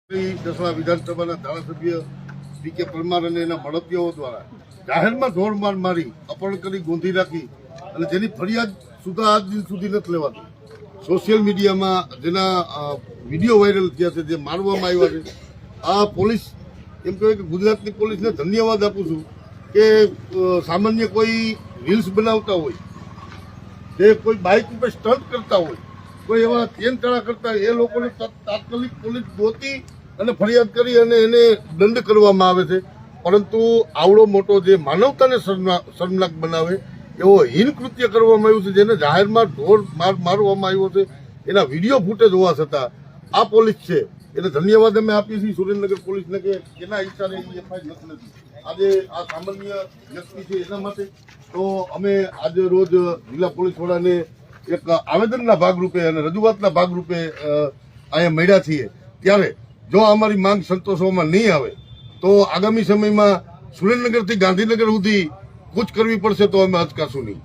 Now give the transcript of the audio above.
દસવા વિધાનસભાના ધારાસભ્ય પી.કે. પરમાર અને એના મળતિયાઓ દ્વારા જાહેરમાં ઢોરમાર મારી અપહરણ કરી ગોંધી રાખી અને જેની ફરિયાદ સુધા આજ દિન સુધી નથી લેવાતી. સોશિયલ મીડિયામાં જેના વિડીયો વાયરલ થયા છે, જે મારવામાં આવ્યા છે, આ પોલીસ એમ કહેવાય કે ગુજરાતની પોલીસને ધન્યવાદ આપું છું કે સામાન્ય કોઈ રીલ્સ બનાવતા હોય, જે કોઈ બાઇક ઉપર સ્ટન્ટ કરતા હોય, કોઈ એવા ચેનચાળા કરતા હોય, એ લોકોને તાત્કાલિક પોલીસ ગોતી અને ફરિયાદ કરી અને એને દંડ કરવામાં આવે છે. પરંતુ આવડો મોટો જે માનવતાને શર્મનાક બનાવે એવો હીન કૃત્ય કરવામાં આવ્યું છે, જેને જાહેરમાં ઢોર મારવામાં આવ્યો છે, એના વિડીયો ફૂટેજ હોવા છતાં આ પોલીસ છે એને ધન્યવાદ અમે આપીએ છીએ સુરેન્દ્રનગર પોલીસને કે એના ઈશારે એફઆઈઆર નથી નથી. આજે આ સામાન્ય વ્યક્તિ છે એના માટે તો અમે આજે રોજ જિલ્લા પોલીસ વડાને એક આવેદનના ભાગરૂપે અને રજૂઆતના ભાગરૂપે અહીંયા મળ્યા છીએ. ત્યારે જો અમારી માંગ સંતોષવામાં નહીં આવે તો આગામી સમયમાં સુરેન્દ્રનગરથી ગાંધીનગર સુધી કૂચ કરવી પડશે તો અમે અચકાશું નહીં.